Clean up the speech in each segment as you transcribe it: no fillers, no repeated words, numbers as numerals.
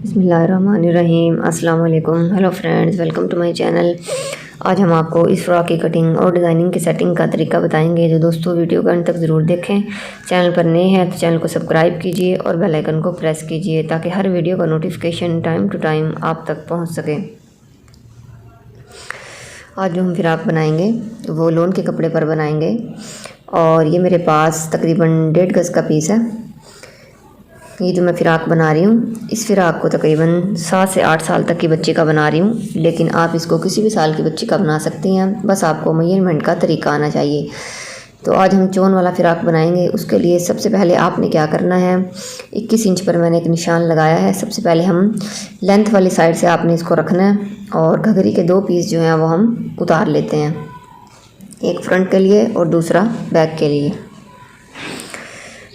बिस्मिल्लाहिर्रहमानिर्रहीम। अस्सलाम वालेकुम। Hello friends, welcome to my channel. आज हम आपको इस फ्रॉक की कटिंग और डिज़ाइनिंग की सेटिंग का तरीका बताएंगे। जो दोस्तों वीडियो को अंत तक ज़रूर देखें। चैनल पर नए हैं तो चैनल को सब्सक्राइब कीजिए और बेल आइकन को प्रेस कीजिए ताकि हर वीडियो का नोटिफिकेशन टाइम टू टाइम आप तक पहुँच सके। आज जो हम फ़िराक बनाएंगे वो लोन के कपड़े पर बनाएंगे और ये मेरे पास तकरीबन 1.5 गज़ का पीस है। ये जो मैं फ़िराक बना रही हूँ, इस फ़िराक को तकरीबन 7 से 8 साल तक की बच्ची का बना रही हूँ, लेकिन आप इसको किसी भी साल की बच्ची का बना सकती हैं। बस आपको मेजरमेंट का तरीका आना चाहिए। तो आज हम चोन वाला फ़िराक बनाएंगे। उसके लिए सबसे पहले आपने क्या करना है, 21 इंच पर मैंने एक निशान लगाया है। सबसे पहले हम लेंथ वाली साइड से आपने इसको रखना है और घघरी के 2 पीस जो हैं वो हम उतार लेते हैं, एक फ्रंट के लिए और दूसरा बैक के लिए।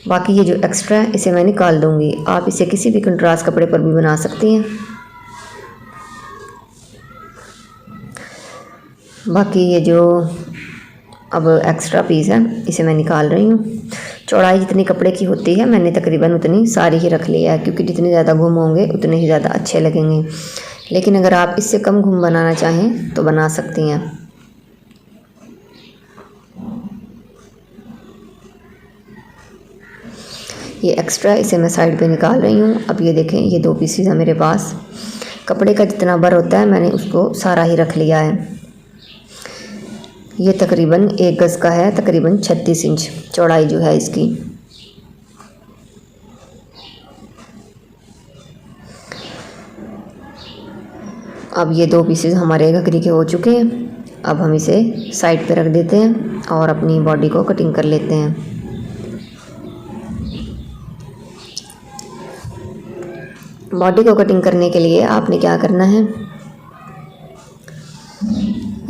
बाकी ये जो एक्स्ट्रा है इसे मैं निकाल दूंगी। आप इसे किसी भी कंट्रास्ट कपड़े पर भी बना सकती हैं। बाकी ये जो अब एक्स्ट्रा पीस है इसे मैं निकाल रही हूँ। चौड़ाई जितनी कपड़े की होती है मैंने तकरीबन उतनी सारी ही रख लिया है, क्योंकि जितने ज़्यादा घुम होंगे उतने ही ज़्यादा अच्छे लगेंगे। लेकिन अगर आप इससे कम घुम बनाना चाहें तो बना सकती हैं। ये एक्स्ट्रा इसे मैं साइड पे निकाल रही हूँ। अब ये देखें, ये 2 पीसेस हैं मेरे पास। कपड़े का जितना बर होता है मैंने उसको सारा ही रख लिया है। ये तकरीबन 1 गज़ का है, तकरीबन 36 इंच चौड़ाई जो है इसकी। अब ये 2 पीसेस हमारे घघरी के हो चुके हैं। अब हम इसे साइड पे रख देते हैं और अपनी बॉडी को कटिंग कर लेते हैं। बॉडी को कटिंग करने के लिए आपने क्या करना है,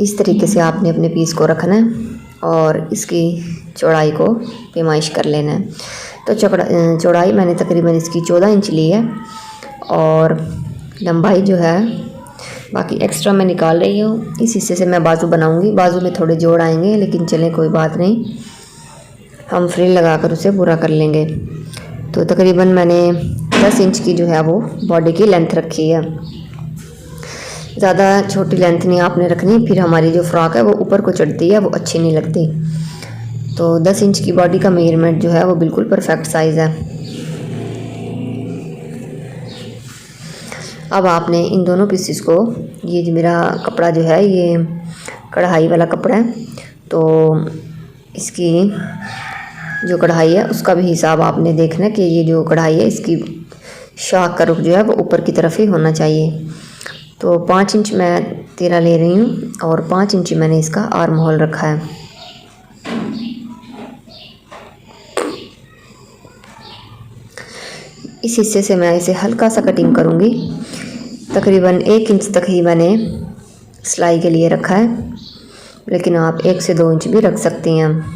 इस तरीके से आपने अपने पीस को रखना है और इसकी चौड़ाई को पैमाइश कर लेना है। तो चौड़ाई मैंने तकरीबन इसकी 14 इंच ली है और लंबाई जो है बाकी एक्स्ट्रा मैं निकाल रही हूँ। इस हिस्से से मैं बाजू बनाऊँगी। बाजू में थोड़े जोड़ आएंगे, लेकिन चलें कोई बात नहीं, हम फ्रिल लगाकर उसे पूरा कर लेंगे। तो तकरीबन मैंने 10 इंच की जो है वो बॉडी की लेंथ रखी है। ज़्यादा छोटी लेंथ नहीं आपने रखनी, फिर हमारी जो फ्रॉक है वो ऊपर को चढ़ती है, वो अच्छी नहीं लगती। तो 10 इंच की बॉडी का मेजरमेंट जो है वो बिल्कुल परफेक्ट साइज़ है। अब आपने इन दोनों पीसेस को, ये जो मेरा कपड़ा जो है ये कढ़ाई वाला कपड़ा है, तो इसकी जो कढ़ाई है उसका भी हिसाब आपने देखना है कि ये जो कढ़ाई है इसकी शाख का रुख जो है वो ऊपर की तरफ ही होना चाहिए। तो 5 इंच मैं तीरा ले रही हूँ और 5 इंच मैंने इसका आर्म होल रखा है। इस हिस्से से मैं इसे हल्का सा कटिंग करूँगी। तकरीबन 1 इंच तक ही मैंने सिलाई के लिए रखा है, लेकिन आप 1 से 2 इंच भी रख सकती हैं।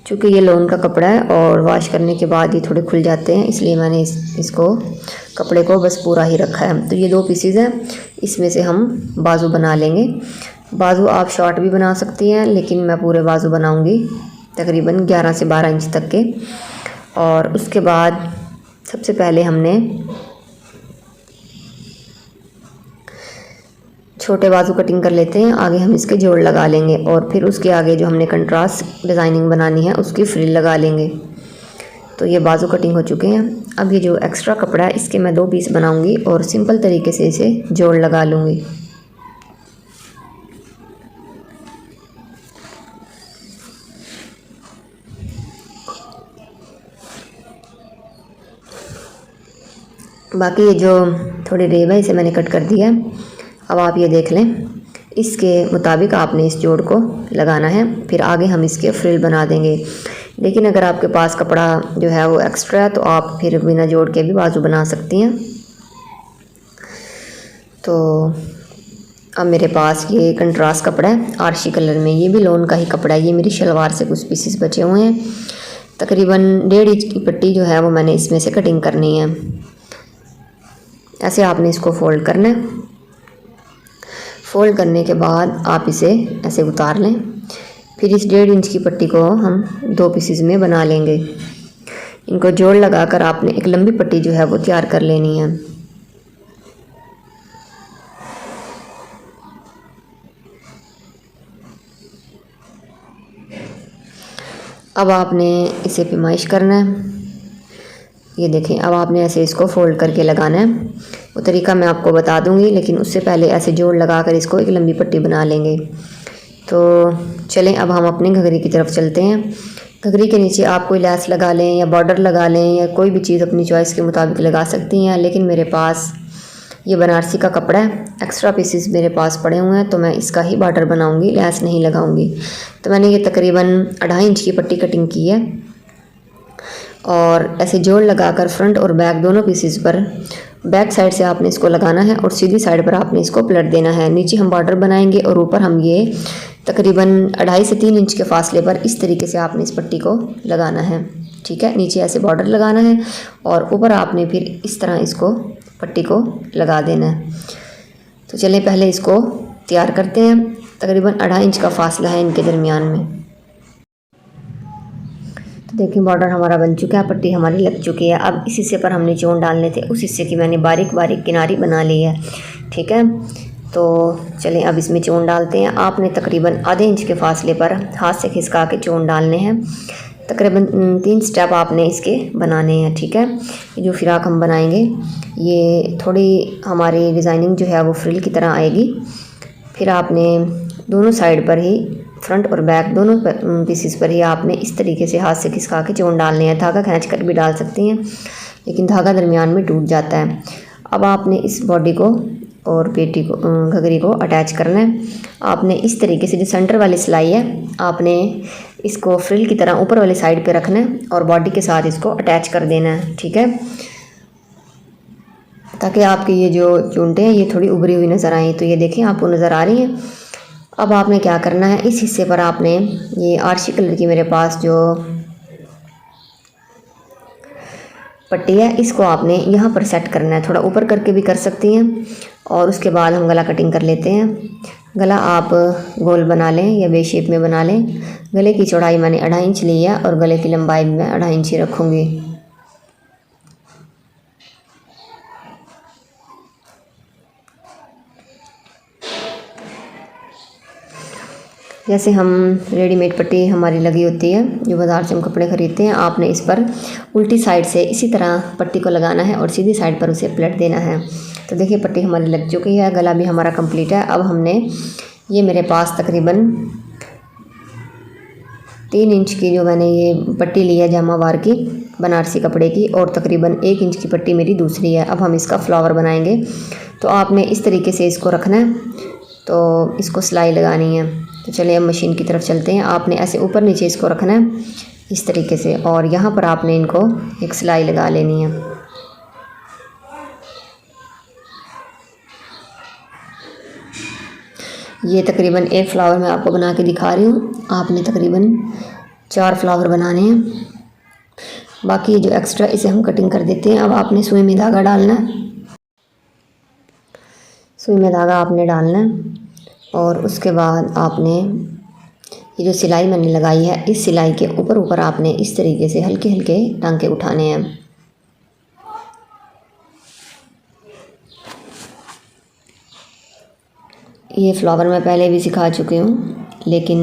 चूँकि ये लोन का कपड़ा है और वॉश करने के बाद ये थोड़े खुल जाते हैं, इसलिए मैंने इसको कपड़े को बस पूरा ही रखा है। तो ये 2 पीसेस हैं, इसमें से हम बाजू बना लेंगे। बाजू आप शॉर्ट भी बना सकती हैं, लेकिन मैं पूरे बाजू बनाऊंगी तकरीबन 11 से 12 इंच तक के। और उसके बाद सबसे पहले हमने छोटे बाजू कटिंग कर लेते हैं, आगे हम इसके जोड़ लगा लेंगे और फिर उसके आगे जो हमने कंट्रास्ट डिज़ाइनिंग बनानी है उसकी फ्रिल लगा लेंगे। तो ये बाजू कटिंग हो चुके हैं। अब ये जो एक्स्ट्रा कपड़ा है इसके मैं 2 पीस बनाऊंगी और सिंपल तरीके से इसे जोड़ लगा लूँगी। बाकी ये जो थोड़ी रेब है इसे मैंने कट कर दिया है। अब आप ये देख लें, इसके मुताबिक आपने इस जोड़ को लगाना है, फिर आगे हम इसके फ्रिल बना देंगे। लेकिन अगर आपके पास कपड़ा जो है वो एक्स्ट्रा है तो आप फिर बिना जोड़ के भी बाजू बना सकती हैं। तो अब मेरे पास ये कंट्रास्ट कपड़ा है आरशी कलर में, ये भी लोन का ही कपड़ा है। ये मेरी शलवार से कुछ पीसेस बचे हुए हैं। तकरीबन 1.5 इंच की पट्टी जो है वो मैंने इसमें से कटिंग करनी है। ऐसे आपने इसको फोल्ड करना है। फोल्ड करने के बाद आप इसे ऐसे उतार लें। फिर इस 1.5 इंच की पट्टी को हम 2 पीसेस में बना लेंगे। इनको जोड़ लगाकर आपने एक लंबी पट्टी जो है वो तैयार कर लेनी है। अब आपने इसे पैमाइश करना है। ये देखें, अब आपने ऐसे इसको फोल्ड करके लगाना है। वो तरीका मैं आपको बता दूंगी, लेकिन उससे पहले ऐसे जोड़ लगाकर इसको एक लंबी पट्टी बना लेंगे। तो चलें अब हम अपनी घघरी की तरफ चलते हैं। घघरी के नीचे आप कोई लैस लगा लें या बॉर्डर लगा लें या कोई भी चीज़ अपनी चॉइस के मुताबिक लगा सकती हैं, लेकिन मेरे पास ये बनारसी का कपड़ा है, एक्स्ट्रा पीसेस मेरे पास पड़े हुए हैं, तो मैं इसका ही बॉर्डर बनाऊंगी, लैस नहीं लगाऊंगी। तो मैंने ये तकरीबन 2.5 इंच की पट्टी कटिंग की है और ऐसे जोड़ लगाकर फ्रंट और बैक दोनों पीसेस पर बैक साइड से आपने इसको लगाना है और सीधी साइड पर आपने इसको पलट देना है। नीचे हम बॉर्डर बनाएंगे और ऊपर हम ये तकरीबन 2.5 से 3 इंच के फासले पर इस तरीके से आपने इस पट्टी को लगाना है। ठीक है, नीचे ऐसे बॉर्डर लगाना है और ऊपर आपने फिर इस तरह इसको पट्टी को लगा देना है। तो चलिए पहले इसको तैयार करते हैं। तकरीबन 2.5 इंच का फासला है इनके दरमियान में। तो देखिए बॉर्डर हमारा बन चुका है, पट्टी हमारी लग चुकी है। अब इस हिस्से पर हमने चोन डालने थे, उस हिस्से की मैंने बारीक बारीक किनारी बना ली है। ठीक है, तो चलें अब इसमें चोन डालते हैं। आपने तकरीबन आधे इंच के फासले पर हाथ से खिसका के चोन डालने हैं। तकरीबन 3 स्टेप आपने इसके बनाने हैं। ठीक है, ये जो फिराक हम बनाएंगे ये थोड़ी हमारी डिज़ाइनिंग जो है वो फ्रिल की तरह आएगी। फिर आपने दोनों साइड पर ही फ्रंट और बैक दोनों पीसेस पर ही आपने इस तरीके से हाथ से खिसका के चोन डालने हैं। धागा खींच कर भी डाल सकती हैं, लेकिन धागा दरमियान में टूट जाता है। अब आपने इस बॉडी को और पेटी को घघरी को अटैच करना है। आपने इस तरीके से जो सेंटर वाली सिलाई है आपने इसको फ्रिल की तरह ऊपर वाली साइड पे रखना है और बॉडी के साथ इसको अटैच कर देना है। ठीक है, ताकि आपकी ये जो चूंटें हैं ये थोड़ी उभरी हुई नज़र आएँ। तो ये देखें आपको नज़र आ रही हैं। अब आपने क्या करना है, इस हिस्से पर आपने ये आर्शी कलर की मेरे पास जो पट्टी है इसको आपने यहाँ पर सेट करना है। थोड़ा ऊपर करके भी कर सकती हैं और उसके बाद हम गला कटिंग कर लेते हैं। गला आप गोल बना लें या बे शेप में बना लें। गले की चौड़ाई मैंने 2.5 इंच ली है और गले की लंबाई मैं 2.5 इंच ही रखूँगी। जैसे हम रेडीमेड पट्टी हमारी लगी होती है जो बाज़ार से हम कपड़े ख़रीदते हैं, आपने इस पर उल्टी साइड से इसी तरह पट्टी को लगाना है और सीधी साइड पर उसे पलट देना है। तो देखिए पट्टी हमारी लग चुकी है, गला भी हमारा कंप्लीट है। अब हमने ये मेरे पास तकरीबन 3 इंच की जो मैंने ये पट्टी ली है जामावार की बनारसी कपड़े की और तकरीबन 1 इंच की पट्टी मेरी दूसरी है। अब हम इसका फ्लावर बनाएंगे। तो आपने इस तरीके से इसको रखना है, तो इसको सिलाई लगानी है। तो चलिए अब मशीन की तरफ चलते हैं। आपने ऐसे ऊपर नीचे इसको रखना है इस तरीके से और यहाँ पर आपने इनको एक सिलाई लगा लेनी है। ये तकरीबन 1 फ्लावर मैं आपको बना के दिखा रही हूँ। आपने तकरीबन 4 फ्लावर बनाने हैं। बाकी जो एक्स्ट्रा इसे हम कटिंग कर देते हैं। अब आपने सुई में धागा डालना है। सुई में धागा आपने डालना है और उसके बाद आपने ये जो सिलाई मैंने लगाई है इस सिलाई के ऊपर ऊपर आपने इस तरीके से हल्के हल्के टांके उठाने हैं। ये फ्लावर मैं पहले भी सिखा चुकी हूँ, लेकिन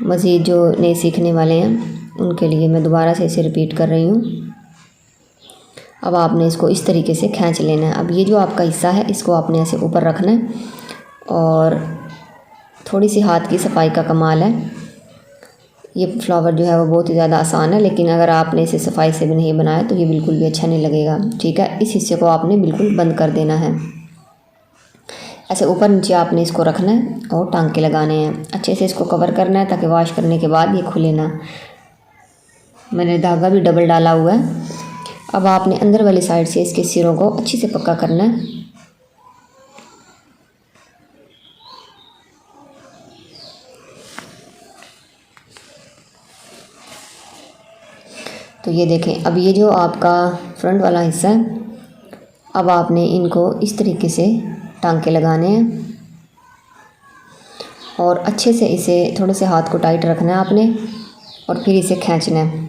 मज़ीद जो नए सीखने वाले हैं उनके लिए मैं दोबारा से इसे रिपीट कर रही हूँ। अब आपने इसको इस तरीके से खींच लेना है। अब ये जो आपका हिस्सा है इसको आपने ऐसे ऊपर रखना है और थोड़ी सी हाथ की सफाई का कमाल है। ये फ्लावर जो है वो बहुत ही ज़्यादा आसान है, लेकिन अगर आपने इसे सफाई से भी नहीं बनाया तो ये बिल्कुल भी अच्छा नहीं लगेगा। ठीक है, इस हिस्से को आपने बिल्कुल बंद कर देना है। ऐसे ऊपर नीचे आपने इसको रखना है और टांके लगाने हैं। अच्छे से इसको कवर करना है ताकि वॉश करने के बाद ये खुले ना। मैंने धागा भी डबल डाला हुआ है। अब आपने अंदर वाली साइड से इसके सिरों को अच्छी से पक्का करना है। तो ये देखें, अब ये जो आपका फ्रंट वाला हिस्सा है, अब आपने इनको इस तरीके से टांके लगाने हैं और अच्छे से इसे थोड़े से हाथ को टाइट रखना है आपने और फिर इसे खींचना है।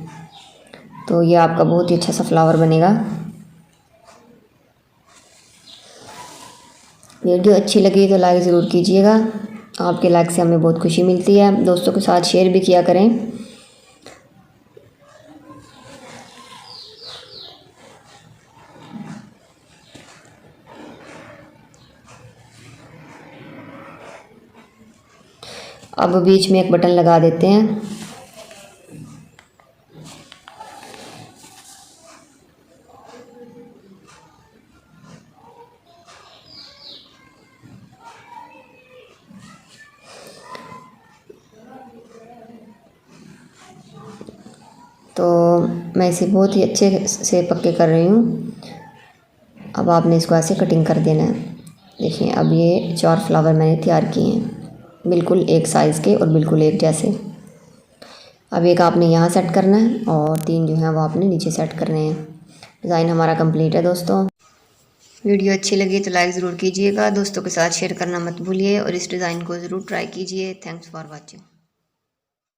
तो ये आपका बहुत ही अच्छा सा फ्लावर बनेगा। वीडियो अच्छी लगी तो लाइक ज़रूर कीजिएगा, आपके लाइक से हमें बहुत खुशी मिलती है। दोस्तों के साथ शेयर भी किया करें। अब बीच में एक बटन लगा देते हैं। तो मैं इसे बहुत ही अच्छे से पक्के कर रही हूँ। अब आपने इसको ऐसे कटिंग कर देना है। देखिए अब ये 4 फ्लावर मैंने तैयार किए हैं, बिल्कुल एक साइज़ के और बिल्कुल एक जैसे। अब एक आपने यहाँ सेट करना है और 3 जो हैं वो आपने नीचे सेट करने हैं। डिज़ाइन हमारा कंप्लीट है दोस्तों। वीडियो अच्छी लगी तो लाइक ज़रूर कीजिएगा, दोस्तों के साथ शेयर करना मत भूलिए और इस डिज़ाइन को ज़रूर ट्राई कीजिए। Thanks for watching.